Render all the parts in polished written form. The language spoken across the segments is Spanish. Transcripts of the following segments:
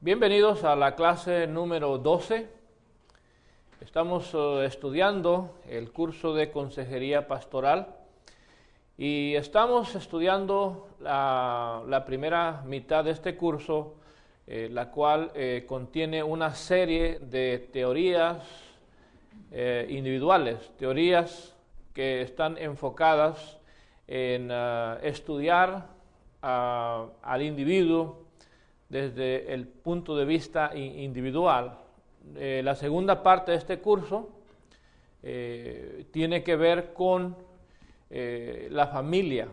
Bienvenidos a la clase número 12. Estamos estudiando el curso de Consejería Pastoral y estamos estudiando la primera mitad de este curso, la cual contiene una serie de teorías individuales, teorías que están enfocadas en estudiar al individuo desde el punto de vista individual. La segunda parte de este curso tiene que ver con la familia,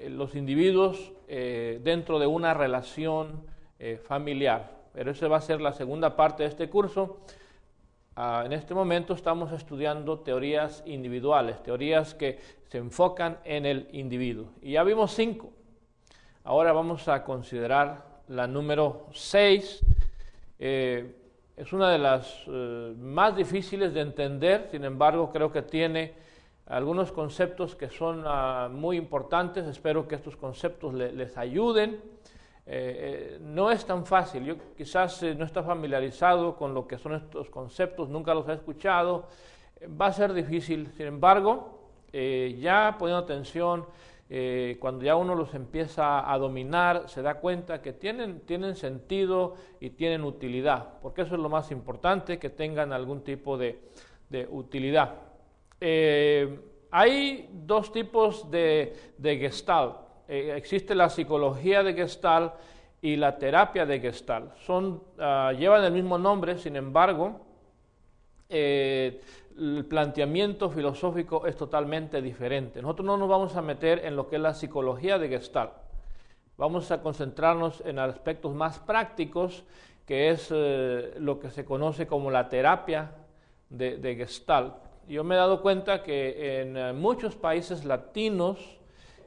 los individuos dentro de una relación familiar. Pero esa va a ser la segunda parte de este curso. En este momento estamos estudiando teorías individuales, teorías que se enfocan en el individuo. Y ya vimos 5. Ahora vamos a considerar la número 6. Es una de las más difíciles de entender, sin embargo creo que tiene algunos conceptos que son muy importantes. Espero que estos conceptos les ayuden. No es tan fácil, yo quizás no está familiarizado con lo que son estos conceptos, nunca los he escuchado, va a ser difícil. Sin embargo, ya poniendo atención, cuando ya uno los empieza a dominar, se da cuenta que tienen sentido y tienen utilidad, porque eso es lo más importante, que tengan algún tipo de utilidad. Hay dos tipos de Gestalt. Existe la psicología de Gestalt y la terapia de Gestalt. Llevan el mismo nombre, sin embargo, el planteamiento filosófico es totalmente diferente. Nosotros no nos vamos a meter en lo que es la psicología de Gestalt. Vamos a concentrarnos en aspectos más prácticos, que es lo que se conoce como la terapia de Gestalt. Yo me he dado cuenta que en muchos países latinos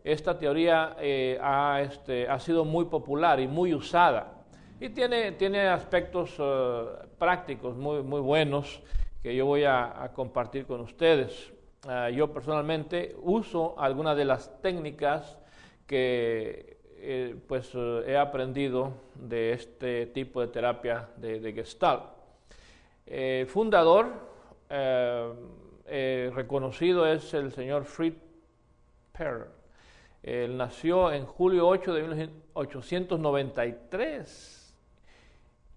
esta teoría ha sido muy popular y muy usada, y tiene aspectos prácticos muy buenos que yo voy a compartir con ustedes. Yo personalmente uso algunas de las técnicas que he aprendido de este tipo de terapia de Gestalt. Fundador reconocido es el señor Fritz Perls. Él nació en julio 8 de 1893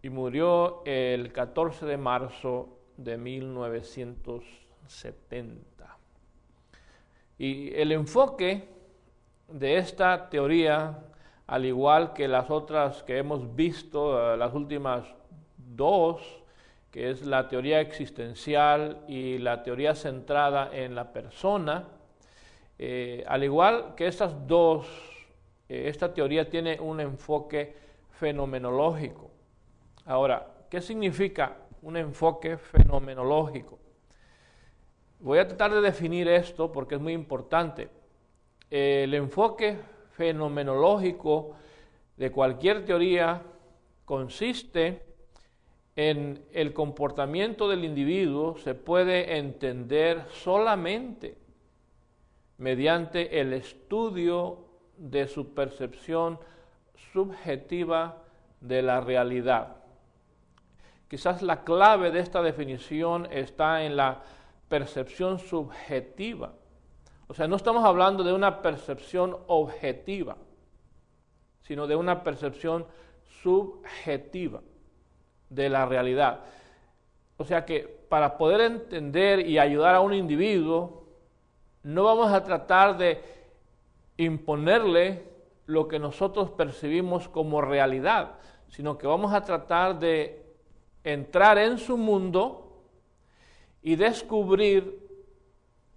y murió el 14 de marzo de 1970. Y el enfoque de esta teoría, al igual que las otras que hemos visto, las últimas dos, que es la teoría existencial y la teoría centrada en la persona, al igual que estas dos, esta teoría tiene un enfoque fenomenológico. Ahora, ¿qué significa un enfoque fenomenológico? Voy a tratar de definir esto porque es muy importante. El enfoque fenomenológico de cualquier teoría consiste en el comportamiento del individuo. Se puede entender solamente mediante el estudio de su percepción subjetiva de la realidad. Quizás la clave de esta definición está en la percepción subjetiva. O sea, no estamos hablando de una percepción objetiva, sino de una percepción subjetiva de la realidad. O sea que para poder entender y ayudar a un individuo, no vamos a tratar de imponerle lo que nosotros percibimos como realidad, sino que vamos a tratar de entrar en su mundo y descubrir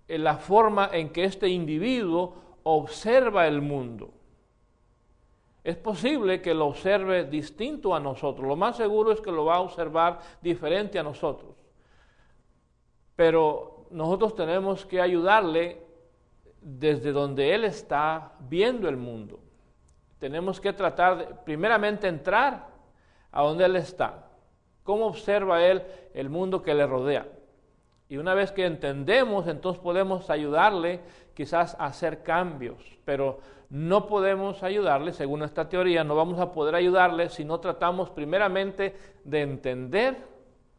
la forma en que este individuo observa el mundo. Es posible que lo observe distinto a nosotros, lo más seguro es que lo va a observar diferente a nosotros, pero nosotros tenemos que ayudarle desde donde él está viendo el mundo. Tenemos que tratar de, primeramente, entrar a donde él está. ¿Cómo observa él el mundo que le rodea? Y una vez que entendemos, entonces podemos ayudarle quizás hacer cambios, pero no podemos ayudarle, según esta teoría, no vamos a poder ayudarle si no tratamos primeramente de entender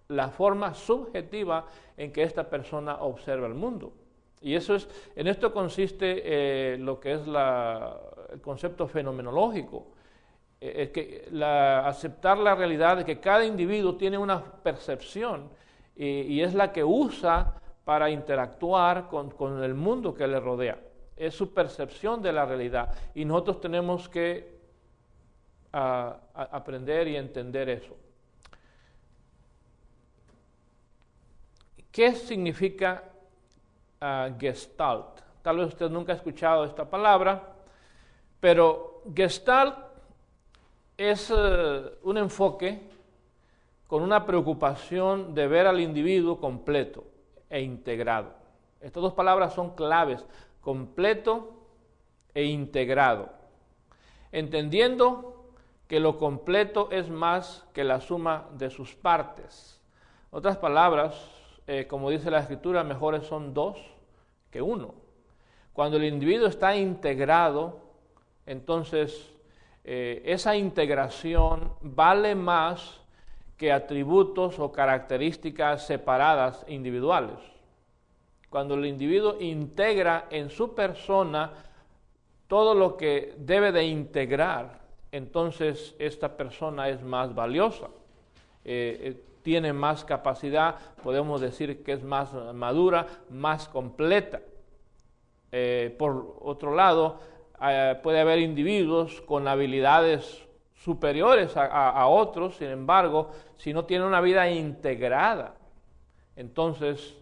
la forma subjetiva en que esta persona observa el mundo. Y en esto consiste lo que es el concepto fenomenológico, aceptar la realidad de que cada individuo tiene una percepción y es la que usa para interactuar con el mundo que le rodea. Es su percepción de la realidad y nosotros tenemos que aprender y entender eso. ¿Qué significa Gestalt? Tal vez usted nunca ha escuchado esta palabra, pero Gestalt es un enfoque con una preocupación de ver al individuo completo e integrado. Estas dos palabras son claves: completo e integrado, entendiendo que lo completo es más que la suma de sus partes. En otras palabras, como dice la Escritura, mejores son dos que uno. Cuando el individuo está integrado, entonces esa integración vale más que atributos o características separadas individuales. Cuando el individuo integra en su persona todo lo que debe de integrar, entonces esta persona es más valiosa, tiene más capacidad, podemos decir que es más madura, más completa. Por otro lado, puede haber individuos con habilidades superiores a otros, sin embargo, si no tienen una vida integrada, entonces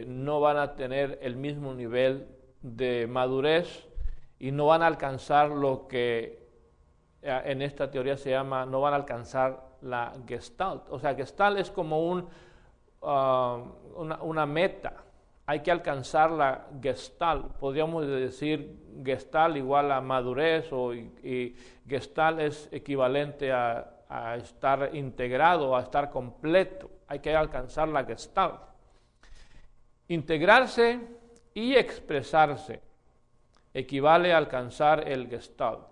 no van a tener el mismo nivel de madurez y no van a alcanzar lo que en esta teoría se llama, no van a alcanzar la Gestalt. O sea, Gestalt es como una meta. Hay que alcanzar la Gestalt. Podríamos decir Gestalt igual a madurez y Gestalt es equivalente a estar integrado, a estar completo. Hay que alcanzar la Gestalt. Integrarse y expresarse equivale a alcanzar el Gestalt.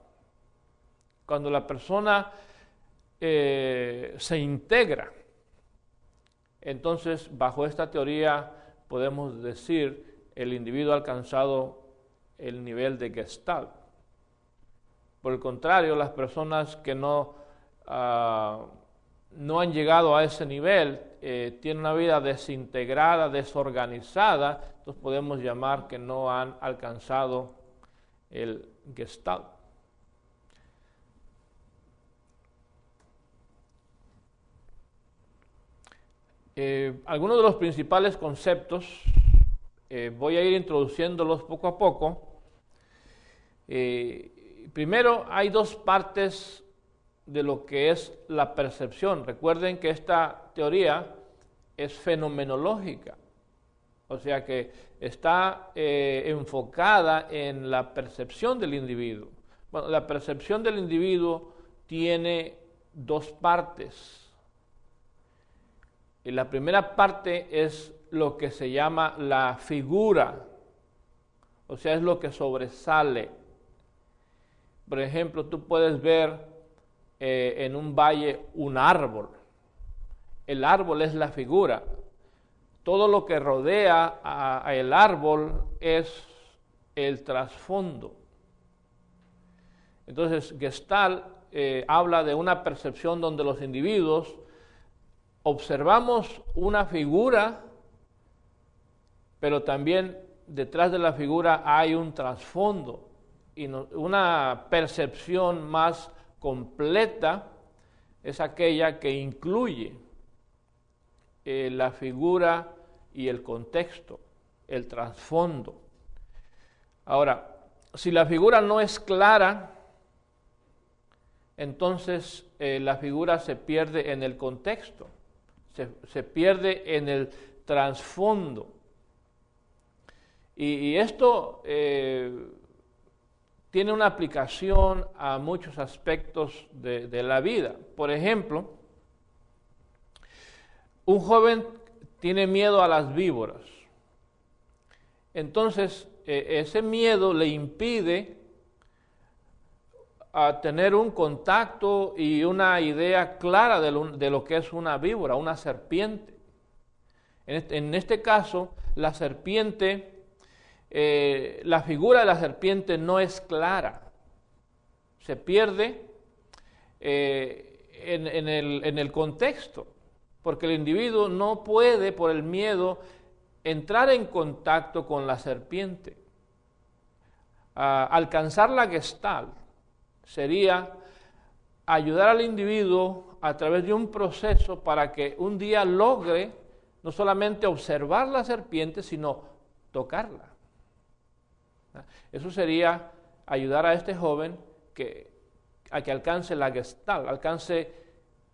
Cuando la persona se integra, entonces bajo esta teoría podemos decir el individuo ha alcanzado el nivel de Gestalt. Por el contrario, las personas que no han llegado a ese nivel, tienen una vida desintegrada, desorganizada, entonces podemos llamar que no han alcanzado el Gestalt. Algunos de los principales conceptos, voy a ir introduciéndolos poco a poco. Primero, hay dos partes de lo que es la percepción. Recuerden que esta teoría es fenomenológica, o sea que está enfocada en la percepción del individuo. Bueno, la percepción del individuo tiene dos partes. Y la primera parte es lo que se llama la figura, o sea, es lo que sobresale. Por ejemplo, tú puedes ver en un valle un árbol. El árbol es la figura. Todo lo que rodea a el árbol es el trasfondo. Entonces, Gestalt habla de una percepción donde los individuos observamos una figura, pero también detrás de la figura hay un trasfondo y una percepción más completa es aquella que incluye la figura y el contexto, el trasfondo. Ahora, si la figura no es clara, entonces la figura se pierde en el contexto, se pierde en el trasfondo. Y esto tiene una aplicación a muchos aspectos de la vida. Por ejemplo, un joven tiene miedo a las víboras. Entonces, ese miedo le impide a tener un contacto y una idea clara de lo que es una víbora, una serpiente. En este caso, la serpiente, la figura de la serpiente no es clara. Se pierde en el contexto, porque el individuo no puede, por el miedo, entrar en contacto con la serpiente. Alcanzar la Gestalt sería ayudar al individuo a través de un proceso para que un día logre no solamente observar la serpiente, sino tocarla. Eso sería ayudar a este joven a que alcance la Gestalt, alcance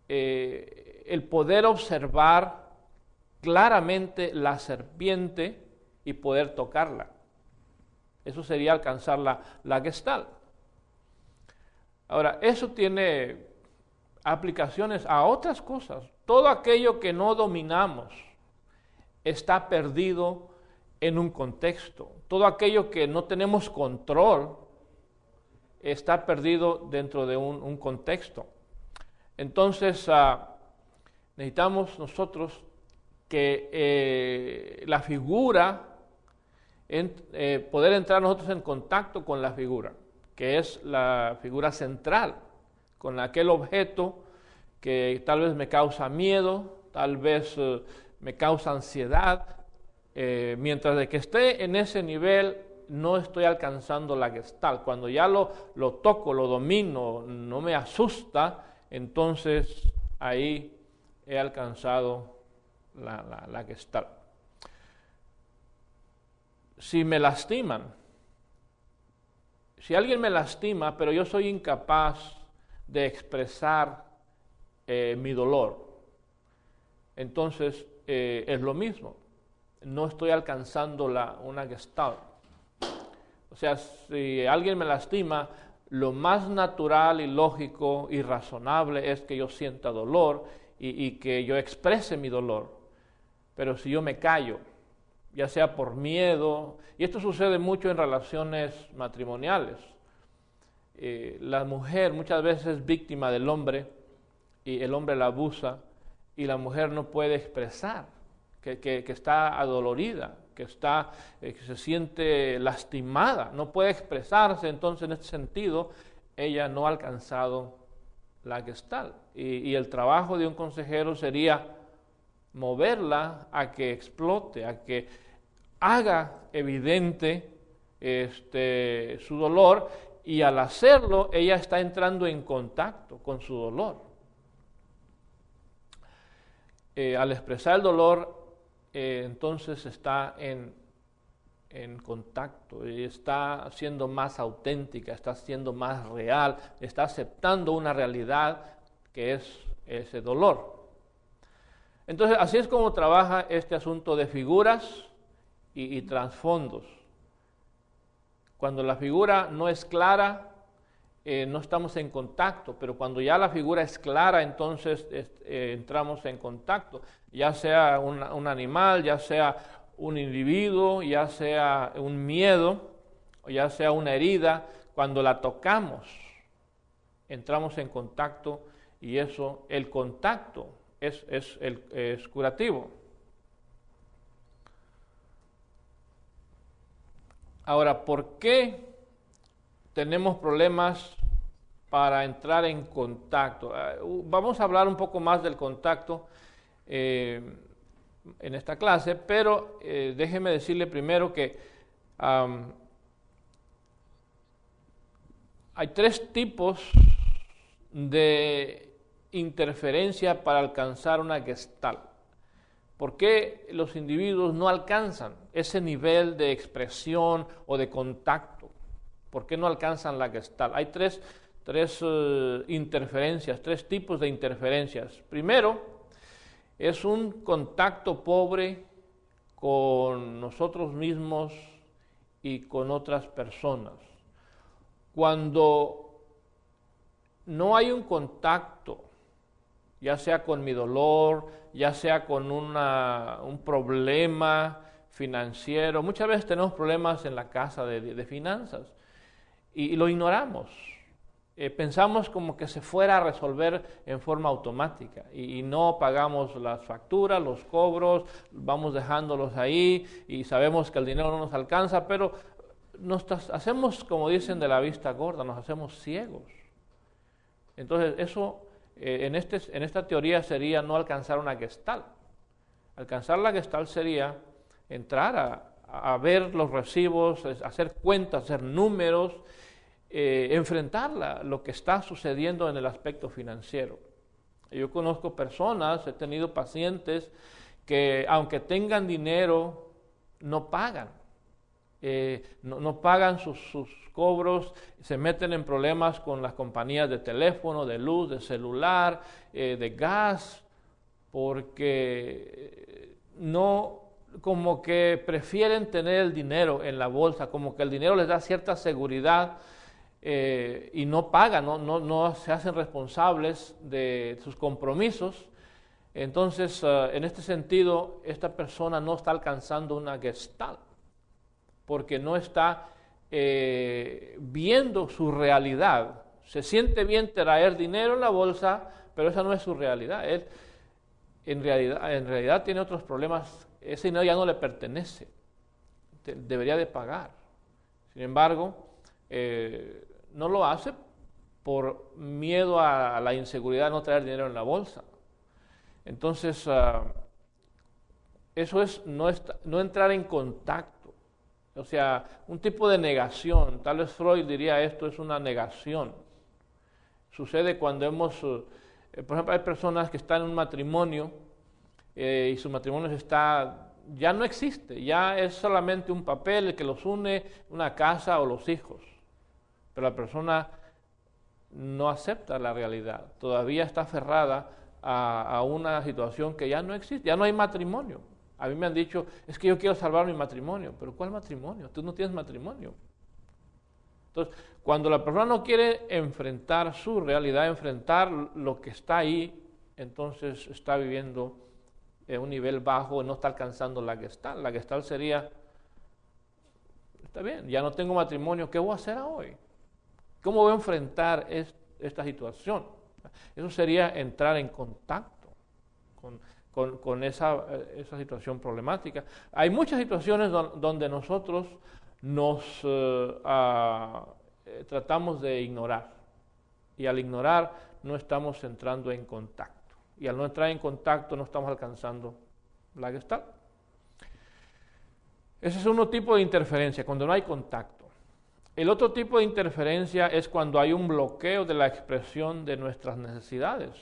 el poder observar claramente la serpiente y poder tocarla. Eso sería alcanzar la Gestalt. Ahora, eso tiene aplicaciones a otras cosas. Todo aquello que no dominamos está perdido en un contexto. Todo aquello que no tenemos control está perdido dentro de un contexto. Entonces, necesitamos nosotros que la figura, poder entrar nosotros en contacto con la figura, que es la figura central, con aquel objeto que tal vez me causa miedo, tal vez me causa ansiedad. Mientras de que esté en ese nivel, no estoy alcanzando la Gestalt. Cuando ya lo toco, lo domino, no me asusta, entonces ahí he alcanzado la Gestalt. Si me lastiman, si alguien me lastima, pero yo soy incapaz de expresar mi dolor, entonces es lo mismo. No estoy alcanzando una Gestalt. O sea, si alguien me lastima, lo más natural y lógico y razonable es que yo sienta dolor y que yo exprese mi dolor. Pero si yo me callo, ya sea por miedo, y esto sucede mucho en relaciones matrimoniales. La mujer muchas veces es víctima del hombre y el hombre la abusa y la mujer no puede expresar que está adolorida, que se siente lastimada, no puede expresarse. Entonces, en este sentido, ella no ha alcanzado la Gestalt. Y el trabajo de un consejero sería moverla a que explote, a que haga evidente su dolor, y al hacerlo, ella está entrando en contacto con su dolor. Al expresar el dolor, entonces está en contacto, y está siendo más auténtica, está siendo más real, está aceptando una realidad que es ese dolor. Entonces, así es como trabaja este asunto de figuras y trasfondos. Cuando la figura no es clara, no estamos en contacto, pero cuando ya la figura es clara, entonces entramos en contacto, ya sea un animal, ya sea un individuo, ya sea un miedo, o ya sea una herida. Cuando la tocamos, entramos en contacto, y el contacto es curativo. Ahora, ¿por qué tenemos problemas para entrar en contacto? Vamos a hablar un poco más del contacto en esta clase, pero déjeme decirle primero que hay 3 tipos de interferencia para alcanzar una Gestalt. ¿Por qué los individuos no alcanzan ese nivel de expresión o de contacto? ¿Por qué no alcanzan la Gestalt? Hay tres interferencias, 3 tipos de interferencias. Primero, es un contacto pobre con nosotros mismos y con otras personas. Cuando no hay un contacto, ya sea con mi dolor, ya sea con un problema financiero. Muchas veces tenemos problemas en la casa de finanzas y lo ignoramos. Pensamos como que se fuera a resolver en forma automática y no pagamos las facturas, los cobros, vamos dejándolos ahí y sabemos que el dinero no nos alcanza, pero hacemos, como dicen, de la vista gorda, nos hacemos ciegos. Entonces eso en esta teoría sería no alcanzar una gestalt. Alcanzar la gestalt sería entrar a ver los recibos, hacer cuentas, hacer números, enfrentar lo que está sucediendo en el aspecto financiero. Yo conozco personas, he tenido pacientes que aunque tengan dinero, no pagan. No pagan sus cobros, se meten en problemas con las compañías de teléfono, de luz, de celular, de gas, porque como que prefieren tener el dinero en la bolsa, como que el dinero les da cierta seguridad y no pagan, no se hacen responsables de sus compromisos. Entonces, en este sentido, esta persona no está alcanzando una gestalt, porque no está viendo su realidad. Se siente bien traer dinero en la bolsa, pero esa no es su realidad. Él en realidad tiene otros problemas. Ese dinero ya no le pertenece, debería de pagar. Sin embargo, no lo hace por miedo a la inseguridad de no traer dinero en la bolsa. Entonces, eso es no entrar en contacto. O sea, un tipo de negación. Tal vez Freud diría esto es una negación. Sucede cuando por ejemplo, hay personas que están en un matrimonio y su matrimonio ya no existe, ya es solamente un papel el que los une, una casa o los hijos. Pero la persona no acepta la realidad, todavía está aferrada a una situación que ya no existe, ya no hay matrimonio. A mí me han dicho, es que yo quiero salvar mi matrimonio, pero ¿cuál matrimonio? Tú no tienes matrimonio. Entonces, cuando la persona no quiere enfrentar su realidad, enfrentar lo que está ahí, entonces está viviendo en un nivel bajo y no está alcanzando la gestalt. La gestalt sería, está bien, ya no tengo matrimonio, ¿qué voy a hacer hoy? ¿Cómo voy a enfrentar esta situación? Eso sería entrar en contacto con esa situación problemática. Hay muchas situaciones donde nosotros nos tratamos de ignorar, y al ignorar no estamos entrando en contacto, y al no entrar en contacto no estamos alcanzando la gestalt. Ese es un tipo de interferencia, cuando no hay contacto. El otro tipo de interferencia es cuando hay un bloqueo de la expresión de nuestras necesidades.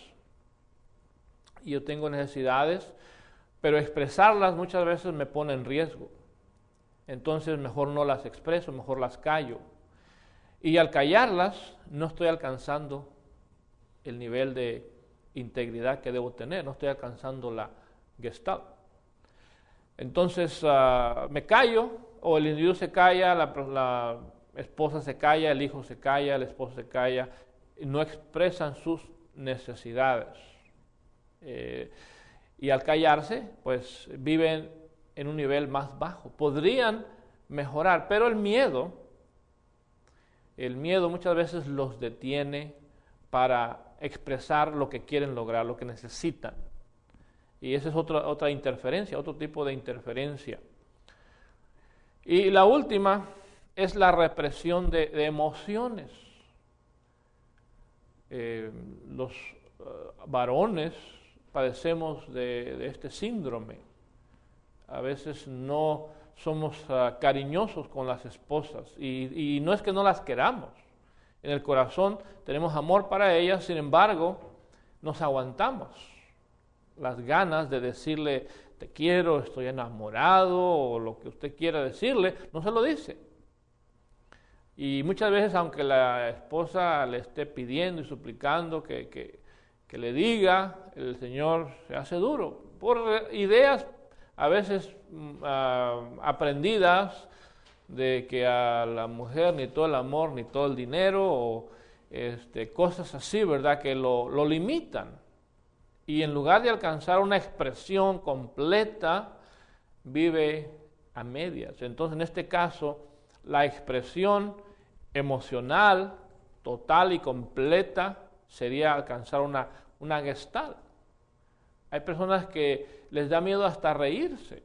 Y yo tengo necesidades, pero expresarlas muchas veces me pone en riesgo. Entonces mejor no las expreso, mejor las callo. Y al callarlas no estoy alcanzando el nivel de integridad que debo tener, no estoy alcanzando la gestalt. Entonces me callo, o el individuo se calla, la esposa se calla, el hijo se calla, el esposo se calla, y no expresan sus necesidades. Y al callarse, pues viven en un nivel más bajo. Podrían mejorar, pero el miedo muchas veces los detiene para expresar lo que quieren lograr, lo que necesitan. Y esa es otra interferencia, otro tipo de interferencia. Y la última es la represión de emociones. Los varones padecemos de este síndrome. A veces no somos cariñosos con las esposas y no es que no las queramos. En el corazón tenemos amor para ellas, sin embargo, nos aguantamos las ganas de decirle te quiero, estoy enamorado o lo que usted quiera decirle, no se lo dice. Y muchas veces, aunque la esposa le esté pidiendo y suplicando que le diga, el Señor se hace duro por ideas a veces aprendidas de que a la mujer ni todo el amor ni todo el dinero o cosas así, ¿verdad? Que lo limitan. Y en lugar de alcanzar una expresión completa, vive a medias. Entonces, en este caso, la expresión emocional total y completa sería alcanzar una gestalt. Hay personas que les da miedo hasta reírse.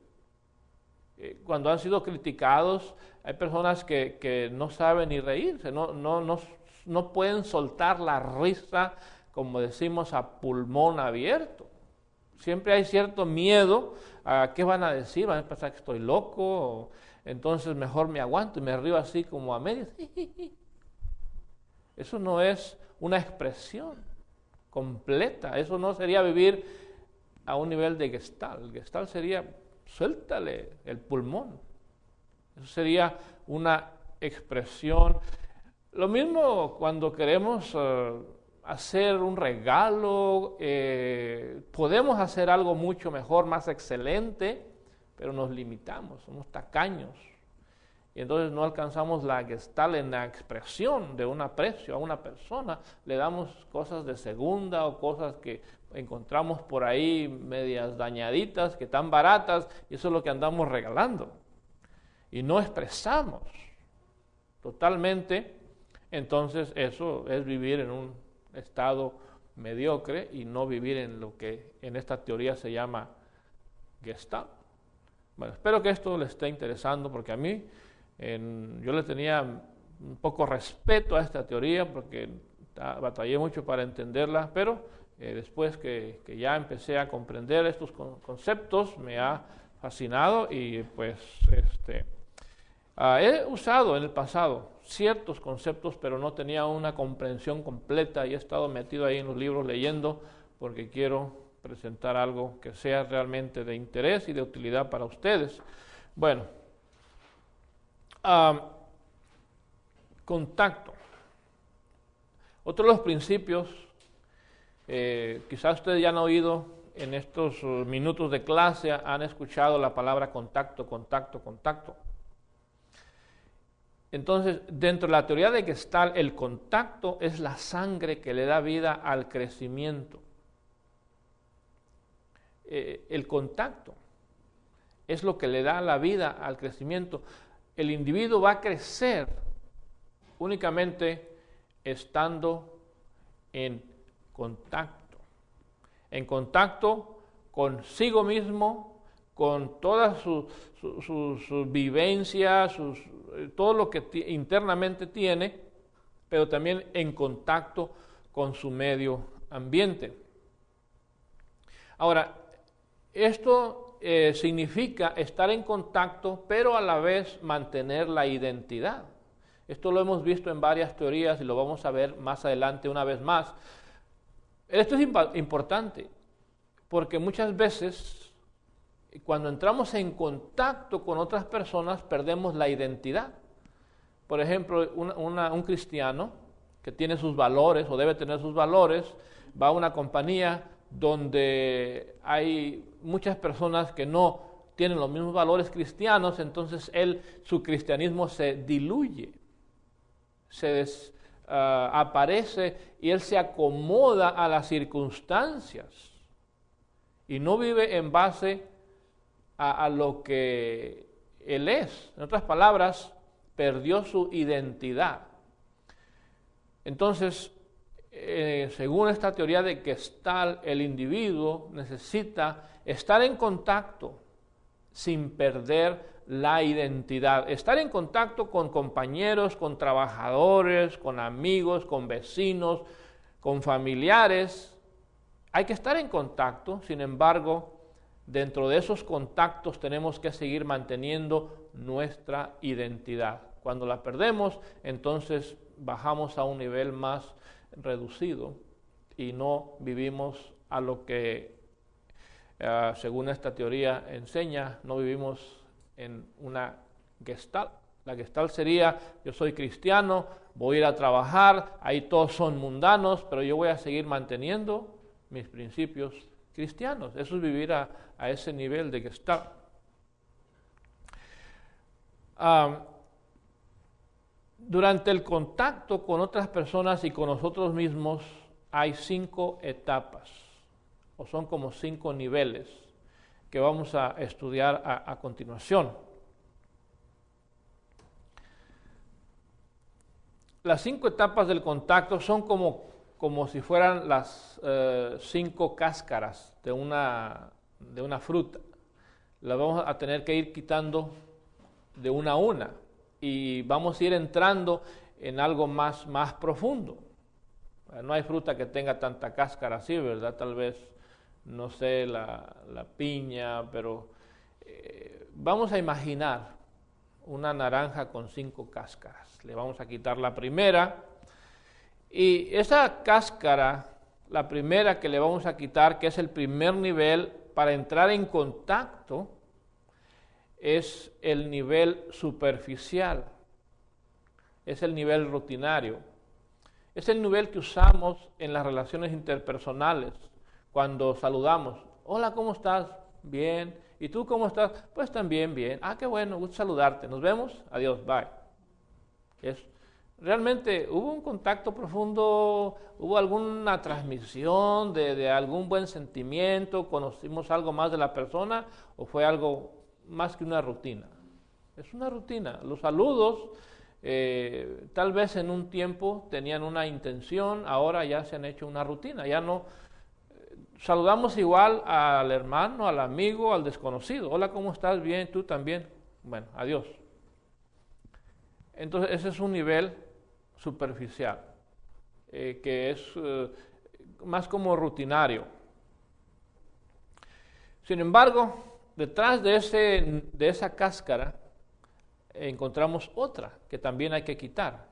Cuando han sido criticados, hay personas que no saben ni reírse, no pueden soltar la risa, como decimos, a pulmón abierto. Siempre hay cierto miedo a qué van a decir, van a pensar que estoy loco, entonces mejor me aguanto y me río así como a medias. Eso no es una expresión completa, eso no sería vivir a un nivel de Gestalt. El Gestalt sería, suéltale el pulmón. Eso sería una expresión. Lo mismo cuando queremos hacer un regalo, podemos hacer algo mucho mejor, más excelente, pero nos limitamos, somos tacaños. Y entonces no alcanzamos la Gestalt en la expresión de un aprecio a una persona. Le damos cosas de segunda o cosas que encontramos por ahí medias dañaditas, que están baratas, y eso es lo que andamos regalando. Y no expresamos totalmente, entonces eso es vivir en un estado mediocre y no vivir en lo que en esta teoría se llama Gestalt. Bueno, espero que esto les esté interesando, porque a mí yo le tenía un poco respeto a esta teoría porque batallé mucho para entenderla, pero después que ya empecé a comprender estos conceptos me ha fascinado y pues he usado en el pasado ciertos conceptos, pero no tenía una comprensión completa y he estado metido ahí en los libros leyendo porque quiero presentar algo que sea realmente de interés y de utilidad para ustedes. Bueno, contacto. Otro de los principios, quizás ustedes ya han oído en estos minutos de clase, han escuchado la palabra contacto, contacto, contacto. Entonces, dentro de la teoría de Gestalt, el contacto es la sangre que le da vida al crecimiento. El contacto es lo que le da la vida al crecimiento. El individuo va a crecer únicamente estando en contacto consigo mismo, con todas sus vivencias, todo lo que internamente tiene, pero también en contacto con su medio ambiente. Ahora, esto significa estar en contacto, pero a la vez mantener la identidad. Esto lo hemos visto en varias teorías y lo vamos a ver más adelante una vez más. Esto es importante, porque muchas veces cuando entramos en contacto con otras personas perdemos la identidad. Por ejemplo, un cristiano que tiene sus valores o debe tener sus valores, va a una compañía donde hay muchas personas que no tienen los mismos valores cristianos, entonces su cristianismo se diluye, se aparece y él se acomoda a las circunstancias y no vive en base a lo que él es. En otras palabras, perdió su identidad. Entonces, según esta teoría de Gestalt, el individuo necesita estar en contacto sin perder la identidad, estar en contacto con compañeros, con trabajadores, con amigos, con vecinos, con familiares. Hay que estar en contacto, sin embargo, dentro de esos contactos tenemos que seguir manteniendo nuestra identidad. Cuando la perdemos, entonces bajamos a un nivel más reducido y no vivimos a lo que, según esta teoría enseña, no vivimos en una Gestalt. La Gestalt sería, yo soy cristiano, voy a ir a trabajar, ahí todos son mundanos, pero yo voy a seguir manteniendo mis principios cristianos. Eso es vivir a ese nivel de Gestalt. Durante el contacto con otras personas y con nosotros mismos hay 5 etapas, o son como 5 niveles que vamos a estudiar a continuación. las 5 etapas del contacto son como si fueran las 5 cáscaras de una fruta. Las vamos a tener que ir quitando de una a una y vamos a ir entrando en algo más profundo. No hay fruta que tenga tanta cáscara así, ¿verdad? Tal vez, no sé, la piña, pero vamos a imaginar una naranja con 5 cáscaras. Le vamos a quitar la primera y esa cáscara, la primera que le vamos a quitar, que es el primer nivel para entrar en contacto, es el nivel superficial, es el nivel rutinario, es el nivel que usamos en las relaciones interpersonales, cuando saludamos. Hola, ¿cómo estás? Bien. ¿Y tú cómo estás? Pues también bien. Ah, qué bueno, gusto saludarte. Nos vemos. Adiós, bye. Realmente hubo un contacto profundo, hubo alguna transmisión de algún buen sentimiento, conocimos algo más de la persona o fue algo más que una rutina. Es una rutina. Los saludos tal vez en un tiempo tenían una intención, ahora ya se han hecho una rutina. Ya no saludamos igual al hermano, al amigo, al desconocido. Hola, ¿cómo estás? Bien, tú también. Bueno, adiós. Entonces ese es un nivel superficial, que es más como rutinario. Sin embargo, detrás de esa cáscara encontramos otra que también hay que quitar.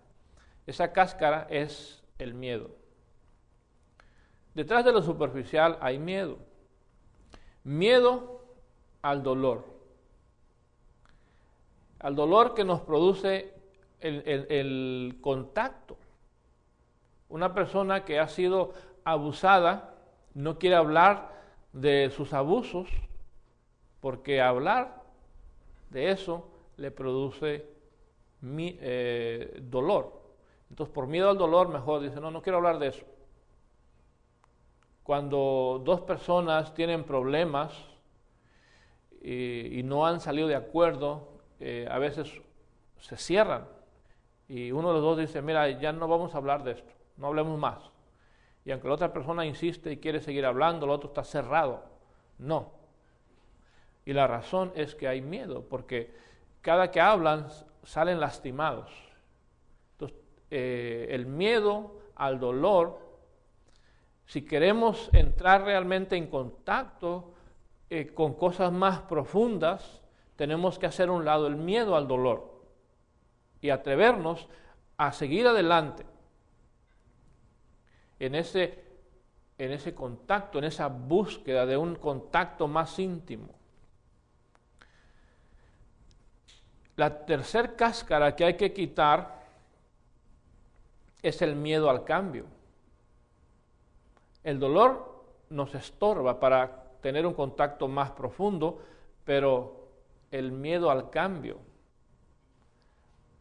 Esa cáscara es el miedo. Detrás de lo superficial hay miedo. Miedo al dolor. Al dolor que nos produce el contacto. Una persona que ha sido abusada no quiere hablar de sus abusos porque hablar de eso le produce dolor. Entonces, por miedo al dolor, mejor dice, no quiero hablar de eso. Cuando 2 personas tienen problemas y no han salido de acuerdo, a veces se cierran. Y uno de los dos dice, mira, ya no vamos a hablar de esto, no hablemos más. Y aunque la otra persona insiste y quiere seguir hablando, el otro está cerrado. No. Y la razón es que hay miedo, porque cada que hablan salen lastimados. Entonces, el miedo al dolor, si queremos entrar realmente en contacto con cosas más profundas, tenemos que hacer a un lado el miedo al dolor y atrevernos a seguir adelante en ese contacto, en esa búsqueda de un contacto más íntimo. La tercer cáscara que hay que quitar es el miedo al cambio. El dolor nos estorba para tener un contacto más profundo, pero el miedo al cambio.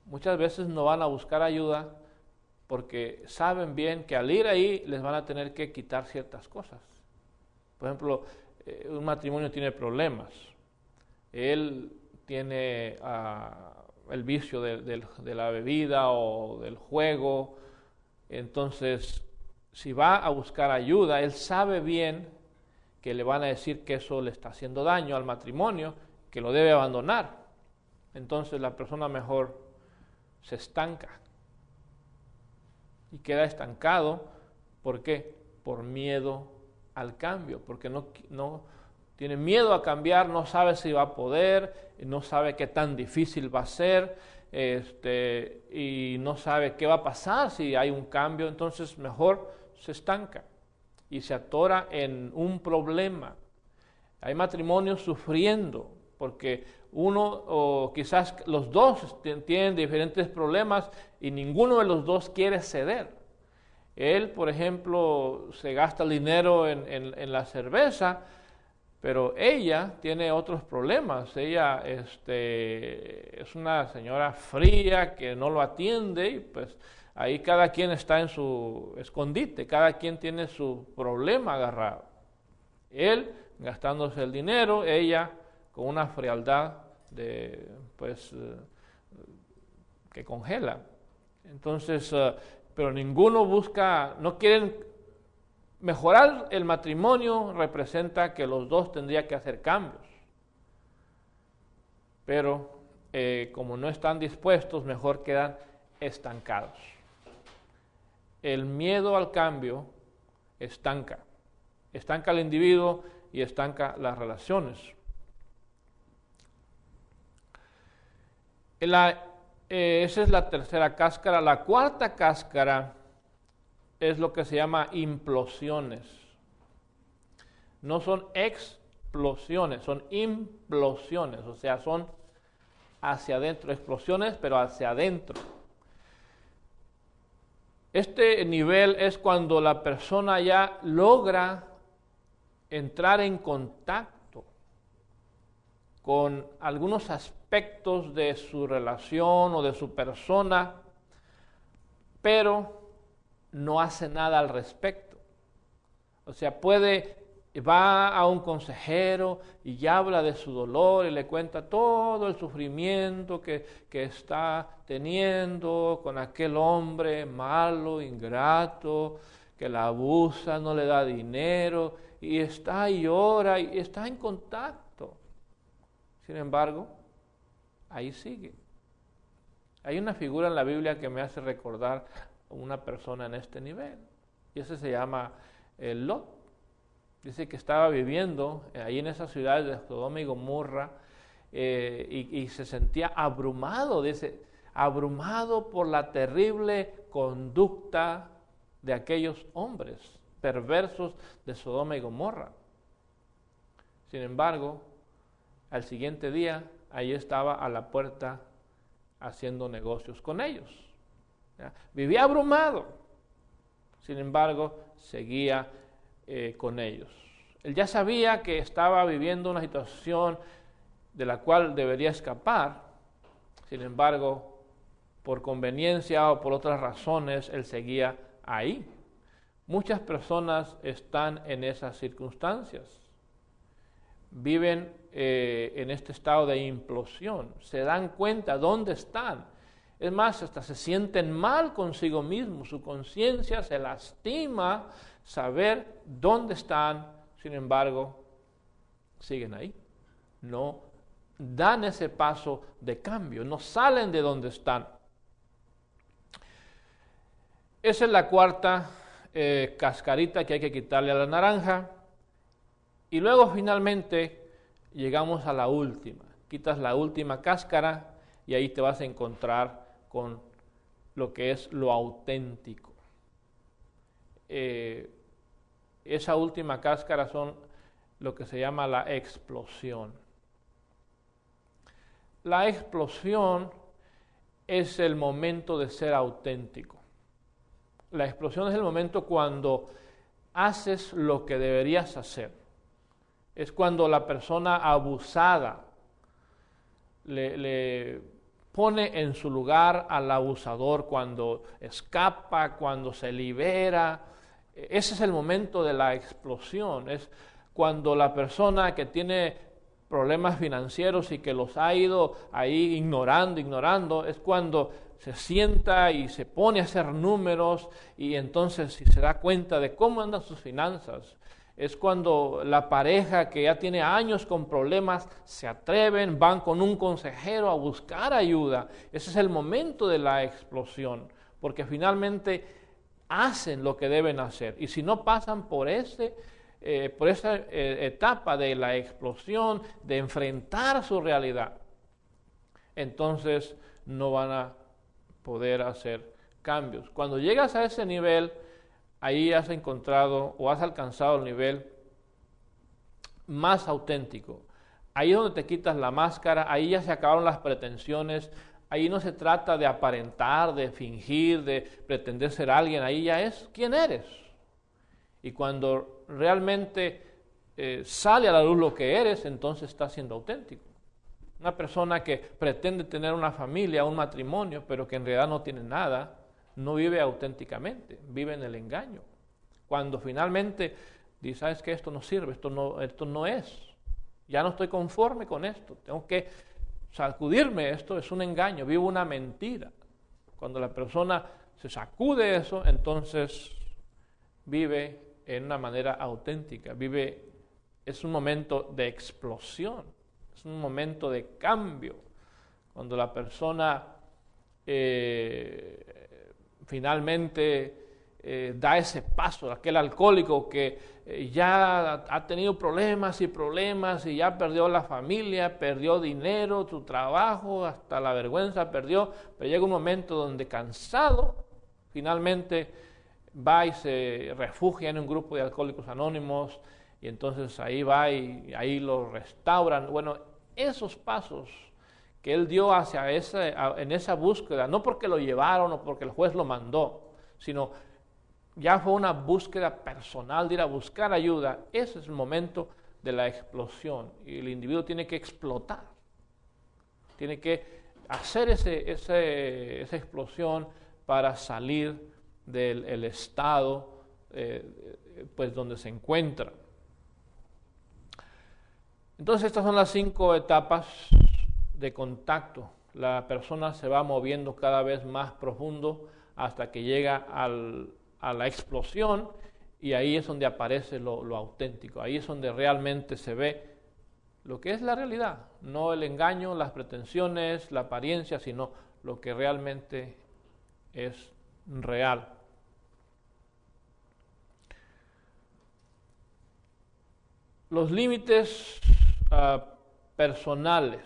Muchas veces no van a buscar ayuda porque saben bien que al ir ahí les van a tener que quitar ciertas cosas. Por ejemplo, un matrimonio tiene problemas. Él tiene el vicio de la bebida o del juego. Entonces, si va a buscar ayuda, él sabe bien que le van a decir que eso le está haciendo daño al matrimonio, que lo debe abandonar. Entonces la persona mejor se estanca y queda estancado. ¿Por qué? Por miedo al cambio, porque no tiene miedo a cambiar, no sabe si va a poder, no sabe qué tan difícil va a ser, y no sabe qué va a pasar si hay un cambio. Entonces mejor se estanca y se atora en un problema. Hay matrimonios sufriendo porque uno o quizás los dos tienen diferentes problemas y ninguno de los dos quiere ceder. Él, por ejemplo, se gasta el dinero en la cerveza, pero ella tiene otros problemas. Ella es una señora fría que no lo atiende y pues ahí cada quien está en su escondite, cada quien tiene su problema agarrado. Él gastándose el dinero, ella con una frialdad que congela. Entonces, pero ninguno busca, no quieren mejorar el matrimonio, representa que los dos tendrían que hacer cambios. Pero como no están dispuestos, mejor quedan estancados. El miedo al cambio estanca al individuo y estanca las relaciones. Esa es la tercera cáscara. La cuarta cáscara es lo que se llama implosiones. No son explosiones, son implosiones, o sea, son hacia adentro, explosiones, pero hacia adentro. Este nivel es cuando la persona ya logra entrar en contacto con algunos aspectos de su relación o de su persona, pero no hace nada al respecto. O sea, va a un consejero y ya habla de su dolor y le cuenta todo el sufrimiento que está teniendo con aquel hombre malo, ingrato, que la abusa, no le da dinero, y está y llora y está en contacto. Sin embargo, ahí sigue. Hay una figura en la Biblia que me hace recordar a una persona en este nivel, y ese se llama Lot. Dice que estaba viviendo ahí en esas ciudades de Sodoma y Gomorra y se sentía abrumado, dice, abrumado por la terrible conducta de aquellos hombres perversos de Sodoma y Gomorra. Sin embargo, al siguiente día, ahí estaba a la puerta haciendo negocios con ellos. ¿Ya? Vivía abrumado, sin embargo, seguía con ellos. Él ya sabía que estaba viviendo una situación de la cual debería escapar, sin embargo, por conveniencia o por otras razones, él seguía ahí. Muchas personas están en esas circunstancias, viven en este estado de implosión, se dan cuenta dónde están. Es más, hasta se sienten mal consigo mismos, su conciencia se lastima saber dónde están, sin embargo, siguen ahí. No dan ese paso de cambio, no salen de donde están. Esa es la cuarta cascarita que hay que quitarle a la naranja. Y luego finalmente llegamos a la última. Quitas la última cáscara y ahí te vas a encontrar con lo que es lo auténtico. Esa última cáscara son lo que se llama la explosión. La explosión es el momento de ser auténtico. La explosión es el momento cuando haces lo que deberías hacer. Es cuando la persona abusada le pone en su lugar al abusador, cuando escapa, cuando se libera. Ese es el momento de la explosión. Es cuando la persona que tiene problemas financieros y que los ha ido ahí ignorando, es cuando se sienta y se pone a hacer números y entonces si se da cuenta de cómo andan sus finanzas. Es cuando la pareja que ya tiene años con problemas se atreven, van con un consejero a buscar ayuda. Ese es el momento de la explosión, porque finalmente hacen lo que deben hacer. Y si no pasan por esa etapa de la explosión, de enfrentar su realidad, entonces no van a poder hacer cambios. Cuando llegas a ese nivel, ahí has encontrado o has alcanzado el nivel más auténtico. Ahí es donde te quitas la máscara, ahí ya se acabaron las pretensiones, ahí no se trata de aparentar, de fingir, de pretender ser alguien, ahí ya es quién eres. Y cuando realmente sale a la luz lo que eres, entonces estás siendo auténtico. Una persona que pretende tener una familia, un matrimonio, pero que en realidad no tiene nada, no vive auténticamente, vive en el engaño. Cuando finalmente dice, ¿sabes qué? Esto no sirve, esto no es. Ya no estoy conforme con esto, tengo que sacudirme, esto es un engaño, vivo una mentira. Cuando la persona se sacude eso, entonces vive en una manera auténtica, es un momento de explosión, es un momento de cambio. Cuando la persona finalmente da ese paso, aquel alcohólico que ya ha tenido problemas y ya perdió la familia, perdió dinero, su trabajo, hasta la vergüenza perdió, pero llega un momento donde cansado, finalmente va y se refugia en un grupo de alcohólicos anónimos y entonces ahí va y ahí lo restauran. Bueno, esos pasos que él dio en esa búsqueda, no porque lo llevaron o porque el juez lo mandó, sino ya fue una búsqueda personal de ir a buscar ayuda. Ese es el momento de la explosión y el individuo tiene que explotar, tiene que hacer esa explosión para salir del estado pues donde se encuentra. Entonces estas son las 5 etapas de contacto. La persona se va moviendo cada vez más profundo hasta que llega a la explosión y ahí es donde aparece lo auténtico, ahí es donde realmente se ve lo que es la realidad, no el engaño, las pretensiones, la apariencia, sino lo que realmente es real. Los límites personales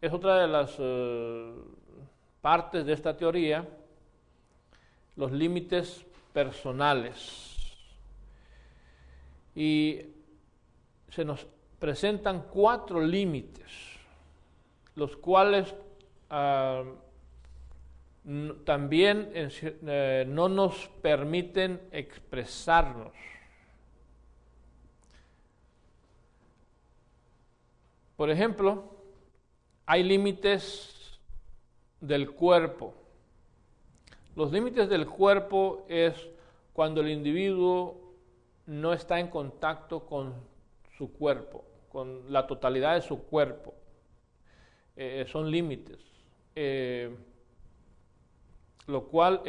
es otra de las partes de esta teoría, los límites personales. Y se nos presentan 4 límites, los cuales también no nos permiten expresarnos. Por ejemplo, hay límites del cuerpo. Los límites del cuerpo es cuando el individuo no está en contacto con su cuerpo, con la totalidad de su cuerpo. Son límites. Lo cual,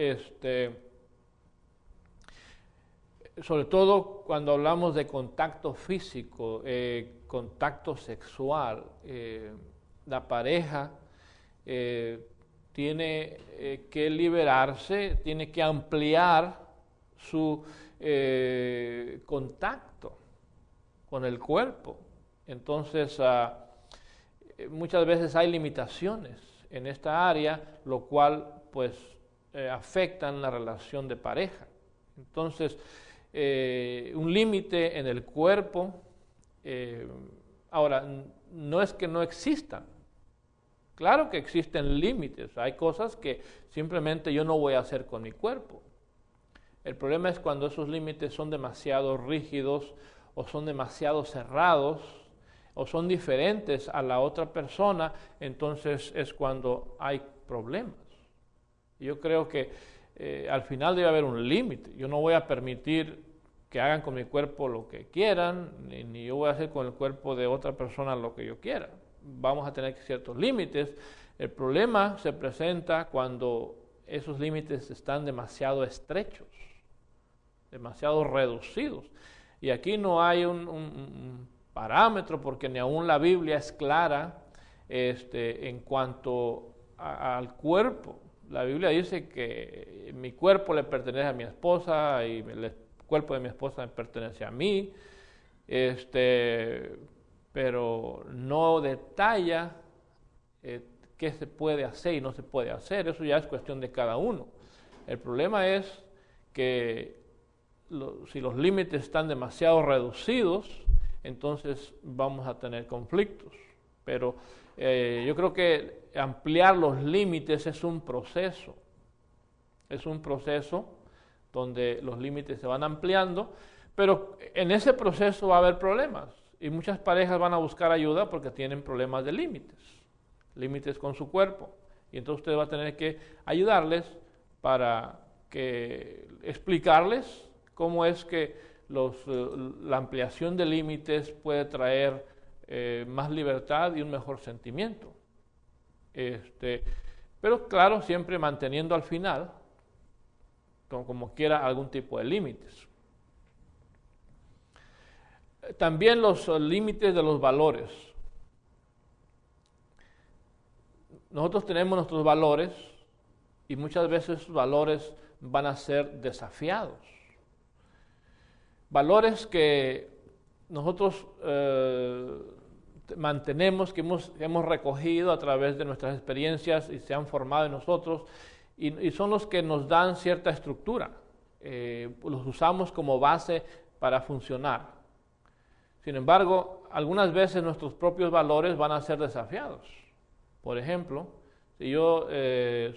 sobre todo cuando hablamos de contacto físico, contacto sexual, la pareja tiene que liberarse, tiene que ampliar su contacto con el cuerpo. Entonces, muchas veces hay limitaciones en esta área, lo cual pues afectan la relación de pareja. Entonces, un límite en el cuerpo, ahora, no es que no existan. Claro que existen límites, hay cosas que simplemente yo no voy a hacer con mi cuerpo. El problema es cuando esos límites son demasiado rígidos o son demasiado cerrados o son diferentes a la otra persona, entonces es cuando hay problemas. Yo creo que al final debe haber un límite. Yo no voy a permitir que hagan con mi cuerpo lo que quieran, ni yo voy a hacer con el cuerpo de otra persona lo que yo quiera. Vamos a tener ciertos límites. El problema se presenta cuando esos límites están demasiado estrechos, demasiado reducidos. Y aquí no hay un parámetro, porque ni aún la Biblia es clara en cuanto al cuerpo. La Biblia dice que mi cuerpo le pertenece a mi esposa y el cuerpo de mi esposa me pertenece a mí, pero no detalla qué se puede hacer y no se puede hacer. Eso ya es cuestión de cada uno. El problema es que si los límites están demasiado reducidos, entonces vamos a tener conflictos. Pero yo creo que ampliar los límites es un proceso. Es un proceso donde los límites se van ampliando, pero en ese proceso va a haber problemas. Y muchas parejas van a buscar ayuda porque tienen problemas de límites con su cuerpo. Y entonces usted va a tener que ayudarles para explicarles cómo es que la ampliación de límites puede traer más libertad y un mejor sentimiento. pero claro, siempre manteniendo al final, como quiera, algún tipo de límites. También los límites de los valores. Nosotros tenemos nuestros valores y muchas veces esos valores van a ser desafiados. Valores que nosotros mantenemos, que hemos recogido a través de nuestras experiencias y se han formado en nosotros, y son los que nos dan cierta estructura. Los usamos como base para funcionar. Sin embargo, algunas veces nuestros propios valores van a ser desafiados. Por ejemplo, si yo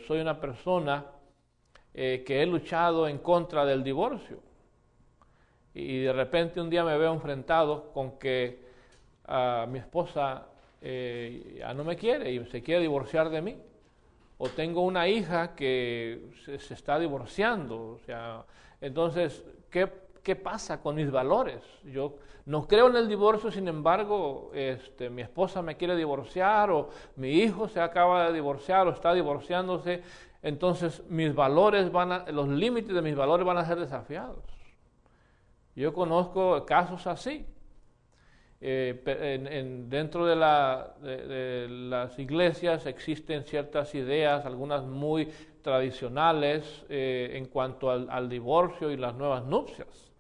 soy una persona que he luchado en contra del divorcio y de repente un día me veo enfrentado con que mi esposa ya no me quiere y se quiere divorciar de mí, o tengo una hija que se está divorciando, o sea, entonces, ¿qué pasa con mis valores? Yo no creo en el divorcio, sin embargo, mi esposa me quiere divorciar, o mi hijo se acaba de divorciar o está divorciándose, entonces mis valores los límites de mis valores van a ser desafiados. Yo conozco casos así. Dentro de las iglesias existen ciertas ideas, algunas muy tradicionales en cuanto al divorcio y las nuevas nupcias.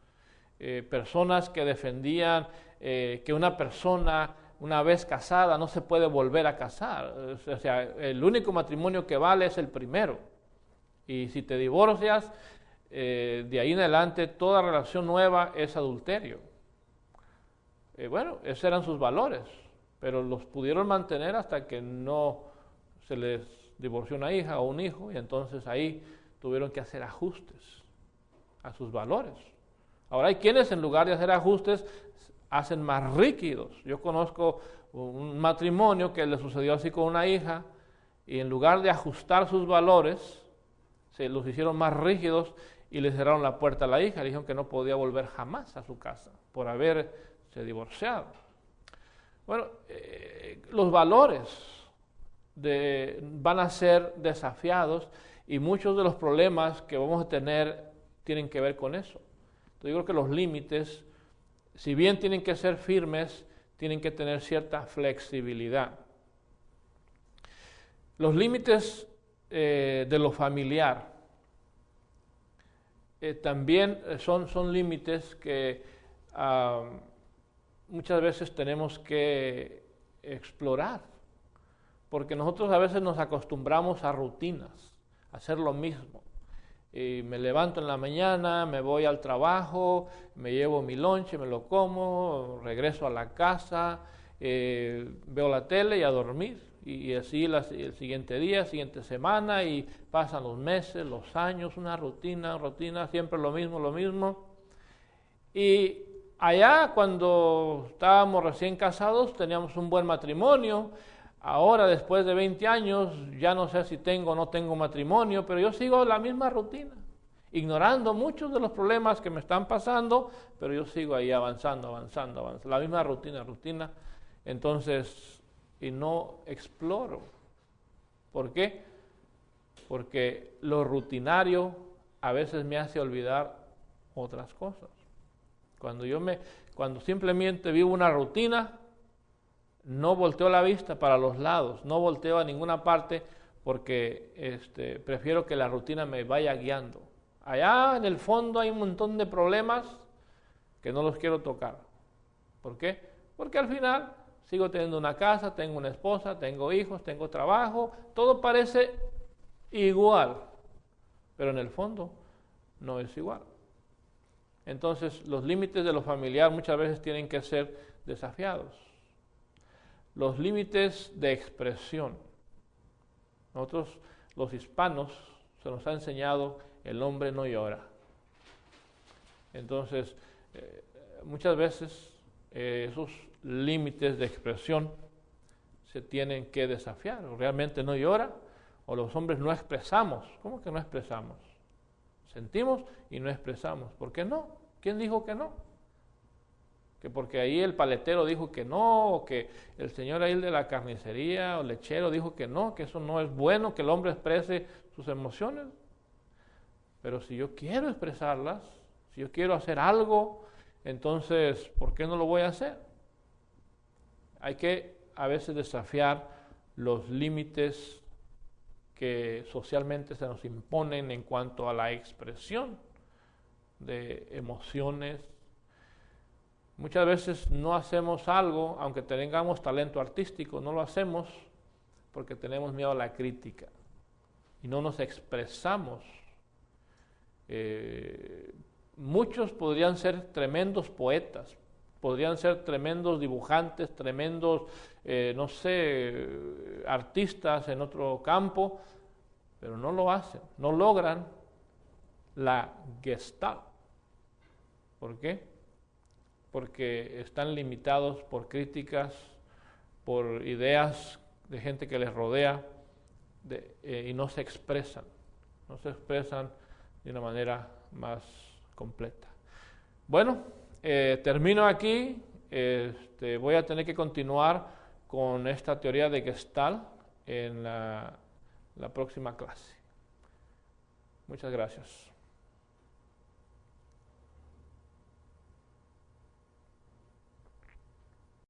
Personas que defendían que una persona una vez casada no se puede volver a casar, o sea, el único matrimonio que vale es el primero, y si te divorcias, de ahí en adelante toda relación nueva es adulterio. Bueno, esos eran sus valores, pero los pudieron mantener hasta que no se les divorció una hija o un hijo, y entonces ahí tuvieron que hacer ajustes a sus valores. Ahora hay quienes en lugar de hacer ajustes hacen más rígidos. Yo conozco un matrimonio que le sucedió así con una hija, y en lugar de ajustar sus valores, se los hicieron más rígidos y le cerraron la puerta a la hija, le dijeron que no podía volver jamás a su casa por haberse divorciado. Bueno, los valores van a ser desafiados, y muchos de los problemas que vamos a tener tienen que ver con eso. Entonces, yo creo que los límites, si bien tienen que ser firmes, tienen que tener cierta flexibilidad. Los límites de lo familiar también son límites que muchas veces tenemos que explorar, porque nosotros a veces nos acostumbramos a rutinas, a hacer lo mismo. Y me levanto en la mañana, me voy al trabajo, me llevo mi lonche, me lo como, regreso a la casa, veo la tele y a dormir. Y así el siguiente día, siguiente semana, y pasan los meses, los años, una rutina, siempre lo mismo. Y allá, cuando estábamos recién casados, teníamos un buen matrimonio. Ahora, después de 20 años, ya no sé si tengo o no tengo matrimonio, pero yo sigo la misma rutina, ignorando muchos de los problemas que me están pasando, pero yo sigo ahí avanzando, la misma rutina. Entonces, y no exploro. ¿Por qué? Porque lo rutinario a veces me hace olvidar otras cosas. Cuando simplemente vivo una rutina, no volteo la vista para los lados, no volteo a ninguna parte, porque prefiero que la rutina me vaya guiando. Allá en el fondo hay un montón de problemas que no los quiero tocar. ¿Por qué? Porque al final sigo teniendo una casa, tengo una esposa, tengo hijos, tengo trabajo, todo parece igual, pero en el fondo no es igual. Entonces, los límites de lo familiar muchas veces tienen que ser desafiados. Los límites de expresión. Nosotros, los hispanos, se nos ha enseñado el hombre no llora. Entonces, muchas veces esos límites de expresión se tienen que desafiar. O realmente no llora, o los hombres no expresamos. ¿Cómo que no expresamos? Sentimos y no expresamos. ¿Por qué no? ¿Quién dijo que no? que porque ahí el paletero dijo que no, o que el señor ahí de la carnicería o lechero dijo que no, que eso no es bueno, que el hombre exprese sus emociones. Pero si yo quiero expresarlas, si yo quiero hacer algo, entonces, ¿por qué no lo voy a hacer? Hay que a veces desafiar los límites que socialmente se nos imponen en cuanto a la expresión de emociones. Muchas veces no hacemos algo, aunque tengamos talento artístico, no lo hacemos porque tenemos miedo a la crítica y no nos expresamos. Muchos podrían ser tremendos poetas, podrían ser tremendos dibujantes, tremendos, no sé, artistas en otro campo, pero no lo hacen, no logran la Gestalt. ¿Por qué? Porque están limitados por críticas, por ideas de gente que les rodea y no se expresan de una manera más completa. Bueno, termino aquí. Voy a tener que continuar con esta teoría de Gestalt en la próxima clase. Muchas gracias.